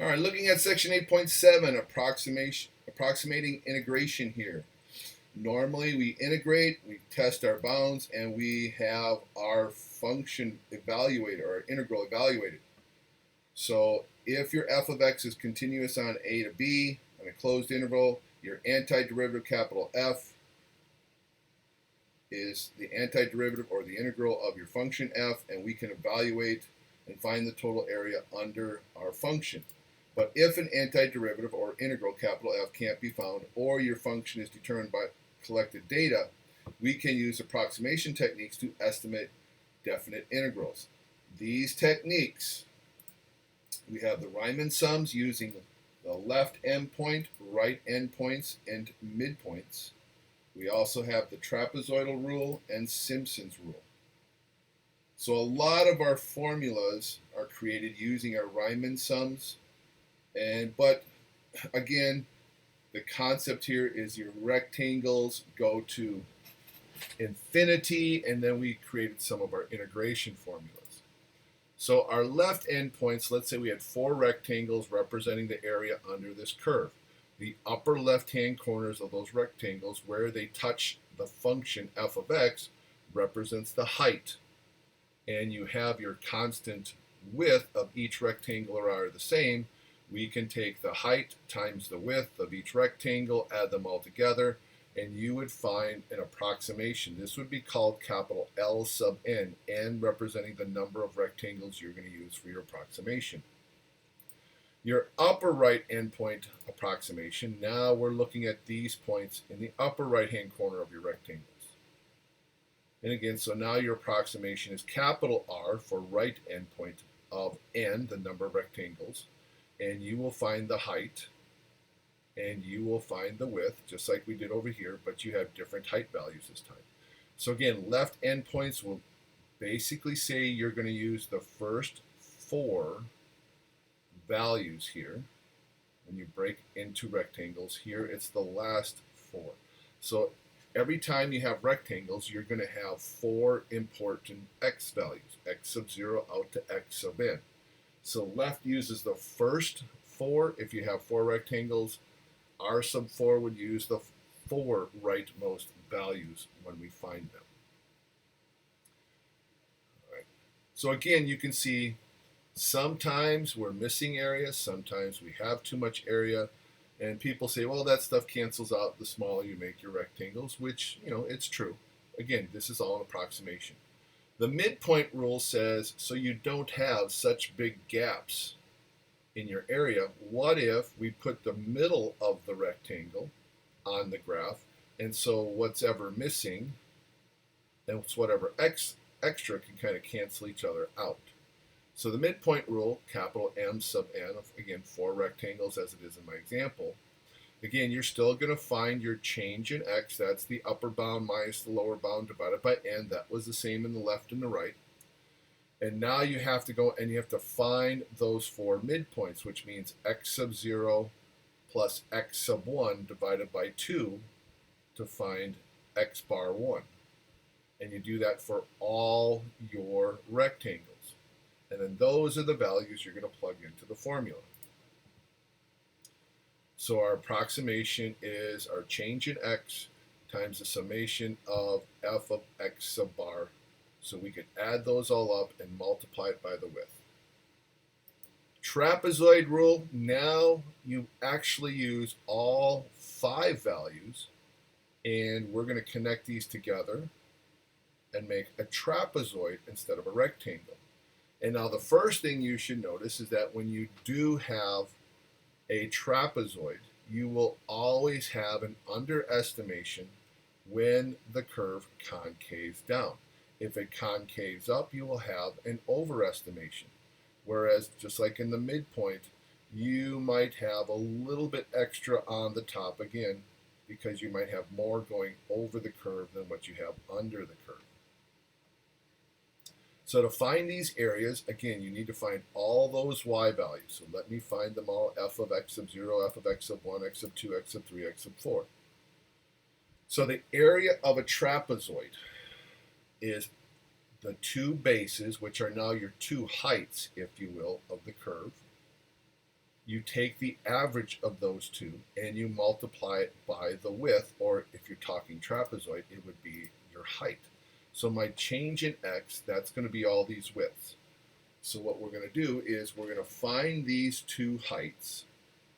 All right, looking at section 8.7, approximating integration here. Normally we integrate, we test our bounds, and we have our function evaluated, or our integral evaluated. So if your f of x is continuous on a to b on a closed interval, your antiderivative capital F is the antiderivative or the integral of your function f, and we can evaluate and find the total area under our function. But if an antiderivative or integral capital F can't be found, or your function is determined by collected data, we can use approximation techniques to estimate definite integrals. These techniques, we have the Riemann sums using the left endpoint, right endpoints, and midpoints. We also have the trapezoidal rule and Simpson's rule. So a lot of our formulas are created using our Riemann sums, but again, the concept here is your rectangles go to infinity, and then we created some of our integration formulas. So our left endpoints, let's say we had 4 rectangles representing the area under this curve. The upper left-hand corners of those rectangles, where they touch the function f of x, represents the height. And you have your constant width of each rectangle are the same. We can take the height times the width of each rectangle, add them all together, and you would find an approximation. This would be called capital L sub n, n representing the number of rectangles you're going to use for your approximation. Your upper right endpoint approximation, now we're looking at these points in the upper right-hand corner of your rectangles. And again, so now your approximation is capital R for right endpoint of n, the number of rectangles, and you will find the height, and you will find the width, just like we did over here, but you have different height values this time. So again, left endpoints will basically say you're going to use the first 4 values here. When you break into rectangles, here it's the last 4. So every time you have rectangles, you're going to have 4 important x values, x sub 0 out to x sub n. So left uses the first 4 if you have 4 rectangles. R sub 4 would use the 4 rightmost values when we find them. All right. So again, you can see sometimes we're missing area, sometimes we have too much area, and people say, well, that stuff cancels out the smaller you make your rectangles, which, it's true. Again, this is all an approximation. The midpoint rule says, so you don't have such big gaps in your area, what if we put the middle of the rectangle on the graph, and so what's ever missing and whatever extra can kind of cancel each other out. So the midpoint rule, capital M sub n, of again 4 rectangles as it is in my example. Again, you're still going to find your change in x, that's the upper bound minus the lower bound divided by n. That was the same in the left and the right. And now you have to go and you have to find those 4 midpoints, which means x sub 0 plus x sub 1 divided by 2 to find x bar 1. And you do that for all your rectangles. And then those are the values you're going to plug into the formula. So our approximation is our change in x times the summation of f of x sub bar. So we can add those all up and multiply it by the width. Trapezoid rule, now you actually use all 5 values, and we're going to connect these together and make a trapezoid instead of a rectangle. And now the first thing you should notice is that when you do have a trapezoid, you will always have an underestimation when the curve concaves down. If it concaves up, you will have an overestimation. Whereas, just like in the midpoint, you might have a little bit extra on the top again, because you might have more going over the curve than what you have under the curve. So to find these areas, again, you need to find all those y values. So let me find them all: f of x sub 0, f of x sub 1, x sub 2, x sub 3, x sub 4. So the area of a trapezoid is the 2 bases, which are now your 2 heights, if you will, of the curve. you take the average of those two and you multiply it by the width, or if you're talking trapezoid, it would be your height. So my change in x, that's going to be all these widths. So what we're going to do is we're going to find these two heights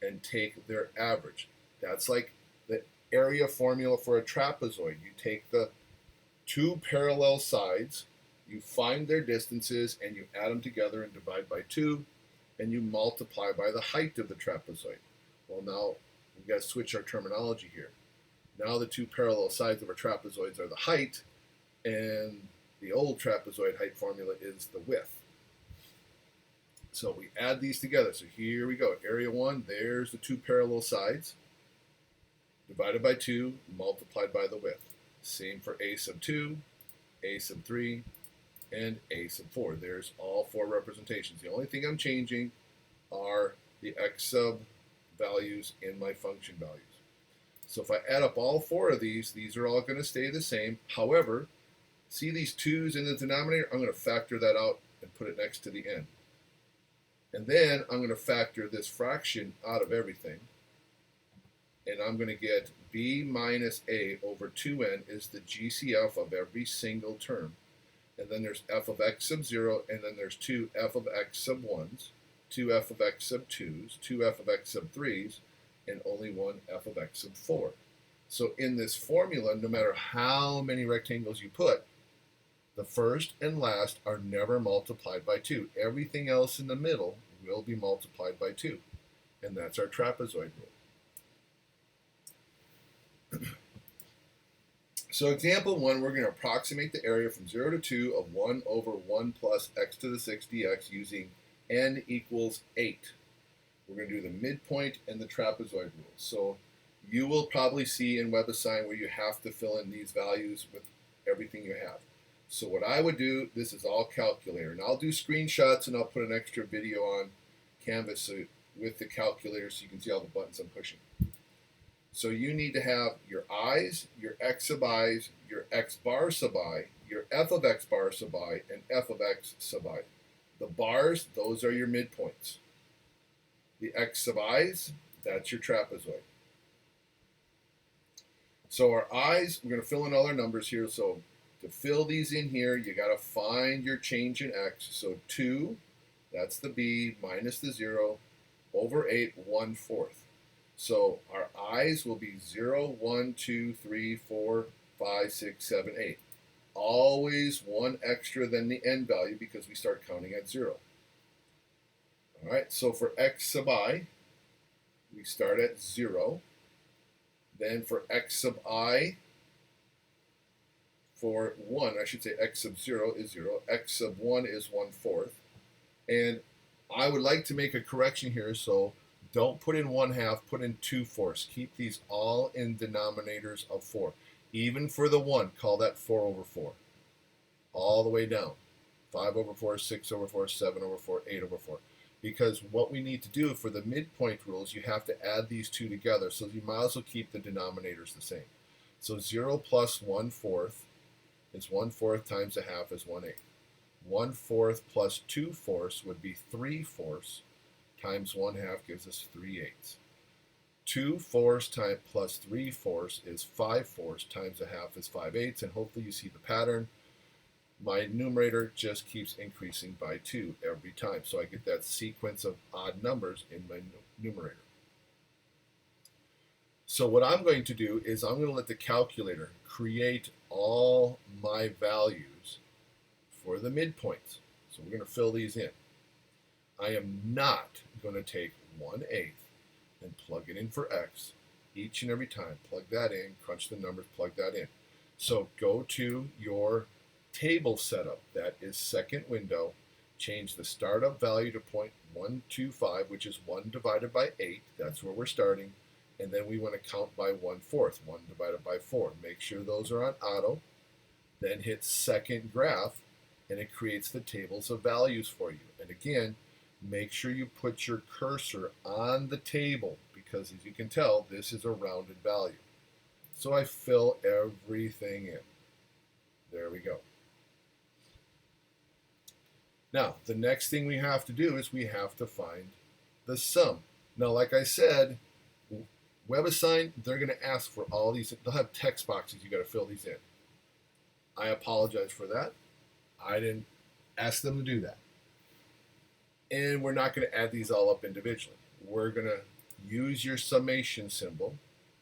and take their average. That's like the area formula for a trapezoid. You take the two parallel sides, you find their distances, and you add them together and divide by 2, and you multiply by the height of the trapezoid. Well, now we've got to switch our terminology here. Now the two parallel sides of our trapezoids are the height, and the old trapezoid height formula is the width. So we add these together. So here we go. Area 1, there's the two parallel sides, divided by 2, multiplied by the width. Same for a sub 2, a sub 3, and a sub 4. There's all 4 representations. The only thing I'm changing are the x sub values in my function values. So if I add up all 4 of these are all going to stay the same. However, see these 2's in the denominator? I'm going to factor that out and put it next to the n. And then I'm going to factor this fraction out of everything. And I'm going to get b minus a over 2n is the GCF of every single term. And then there's f of x sub 0, and then there's 2 f of x sub 1s, 2 f of x sub 2s, 2 f of x sub 3s, and only 1 f of x sub 4. So in this formula, no matter how many rectangles you put, the first and last are never multiplied by 2. Everything else in the middle will be multiplied by 2. And that's our trapezoid rule. So example 1, we're going to approximate the area from 0 to 2 of 1 over 1 plus x to the 6 dx using n equals 8. We're going to do the midpoint and the trapezoid rule. So you will probably see in WebAssign where you have to fill in these values with everything you have. So what I would do, this is all calculator, and I'll do screenshots and I'll put an extra video on Canvas with the calculator so you can see all the buttons I'm pushing. So you need to have your i's, your x sub i's, your x bar sub I, your f of x bar sub I, and f of x sub I. The bars, those are your midpoints. The x sub i's, that's your trapezoid. So our i's, we're going to fill in all our numbers here. So to fill these in here, you got to find your change in x. So 2, that's the b, minus the 0, over 8, 1/4. So our i's will be 0, 1, 2, 3, 4, 5, 6, 7, 8. Always one extra than the n value because we start counting at 0. All right, so for x sub I, we start at 0. Then for x sub I, for 1, I should say x sub 0 is 0. X sub 1 is 1/4. And I would like to make a correction here, so don't put in 1/2, put in 2/4. Keep these all in denominators of 4. Even for the 1, call that 4 over 4. All the way down. 5 over 4, 6 over 4, 7 over 4, 8 over 4. Because what we need to do for the midpoint rules, you have to add these two together. So you might as well keep the denominators the same. So 0 plus 1/4 is 1/4 times 1/2 is 1/8. 1/4 plus 2/4 would be 3/4 times 1/2 gives us 3/8. 2/4 plus 3/4 is 5/4 times 1/2 is 5/8, and hopefully you see the pattern. My numerator just keeps increasing by 2 every time, so I get that sequence of odd numbers in my numerator. So what I'm going to do is I'm going to let the calculator create all my values for the midpoints. So we're going to fill these in. I am not going to take 1/8 and plug it in for x each and every time. Plug that in, crunch the numbers, plug that in. So go to your table setup. That is second window. Change the startup value to 0.125, which is 1 divided by 8. That's where we're starting. And then we want to count by 1/4. 1 divided by 4. Make sure those are on auto. Then hit second graph, and it creates the tables of values for you. And again, make sure you put your cursor on the table because, as you can tell, this is a rounded value. So I fill everything in. There we go. Now, the next thing we have to do is we have to find the sum. Now, like I said, WebAssign, they're going to ask for all these. They'll have text boxes. You got to fill these in. I apologize for that. I didn't ask them to do that. And we're not going to add these all up individually. We're going to use your summation symbol.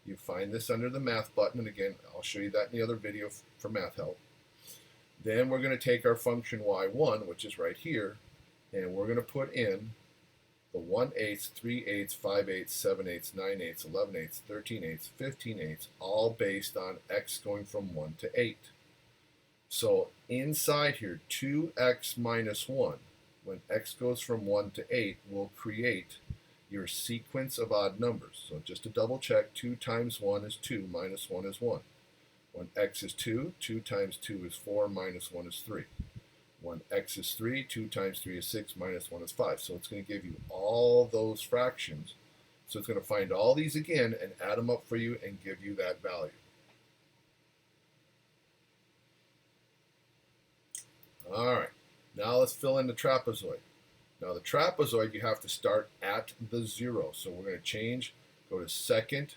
You find this under the math button. And again, I'll show you that in the other video for math help. Then we're going to take our function y1, which is right here, and we're going to put in the 1/8, 3/8, 5/8, 7/8, 9/8, 11/8, 13/8, 15/8, all based on x going from 1 to 8. So inside here, 2x minus 1, when x goes from 1 to 8, will create your sequence of odd numbers. So just to double check, 2 times 1 is 2, minus 1 is 1. When x is 2, 2 times 2 is 4, minus 1 is 3. When x is 3, 2 times 3 is 6, minus 1 is 5. So it's going to give you all those fractions. So it's going to find all these again and add them up for you and give you that value. All right, now let's fill in the trapezoid. Now the trapezoid, you have to start at the 0. So we're going to change, go to second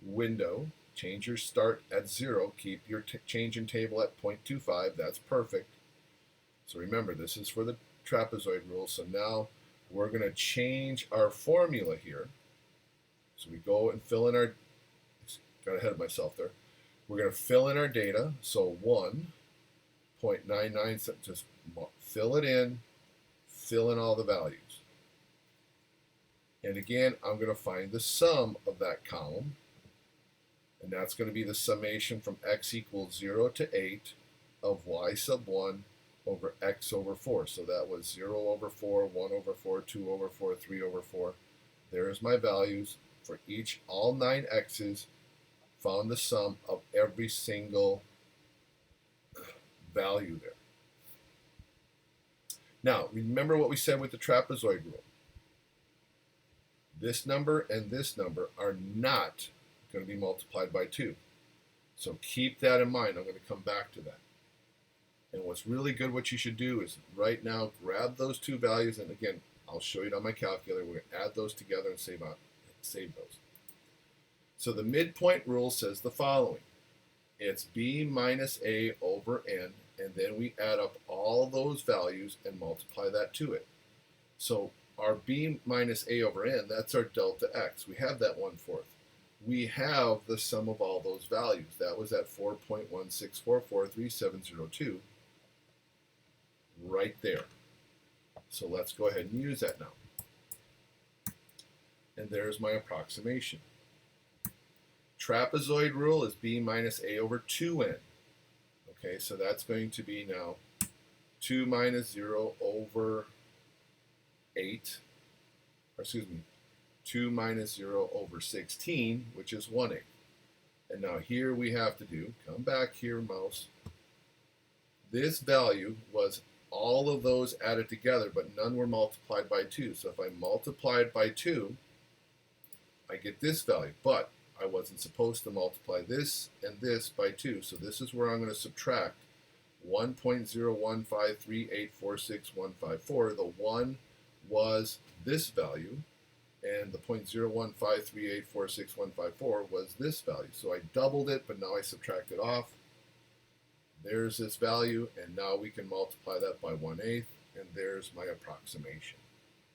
window, change your start at 0, keep your change in table at 0.25, that's perfect. So remember, this is for the trapezoid rule. So now we're going to change our formula here. So we go and fill in our, got ahead of myself there. We're going to fill in our data. So 1.99, just fill it in, fill in all the values. And again, I'm going to find the sum of that column. And that's going to be the summation from x equals 0 to 8 of y sub 1 over x over 4. So that was 0 over 4, 1 over 4, 2 over 4, 3 over 4. There's my values for each, all 9 x's, found the sum of every single value there. Now, remember what we said with the trapezoid rule. This number and this number are not going to be multiplied by 2. So keep that in mind. I'm going to come back to that. And what's really good, what you should do is right now grab those two values, and again, I'll show you it on my calculator. We're going to add those together and save those. So the midpoint rule says the following. It's b minus a over n, and then we add up all those values and multiply that to it. So our b minus a over n, that's our delta x. We have that 1/4. We have the sum of all those values. That was at 4.16443,702 right there. So let's go ahead and use that now. And there's my approximation. Trapezoid rule is b minus a over 2n. Okay, so that's going to be now 2 minus 0 over 8, or excuse me, 2 minus 0 over 16, which is 1/8. And now here we have to do, come back here, mouse. This value was all of those added together, but none were multiplied by 2. So if I multiply it by 2, I get this value. But I wasn't supposed to multiply this and this by 2. So this is where I'm going to subtract 1.0153846,154. The 1 was this value, and the 0.0153846,154 was this value. So I doubled it, but now I subtract it off. There's this value, and now we can multiply that by 1/8, and there's my approximation.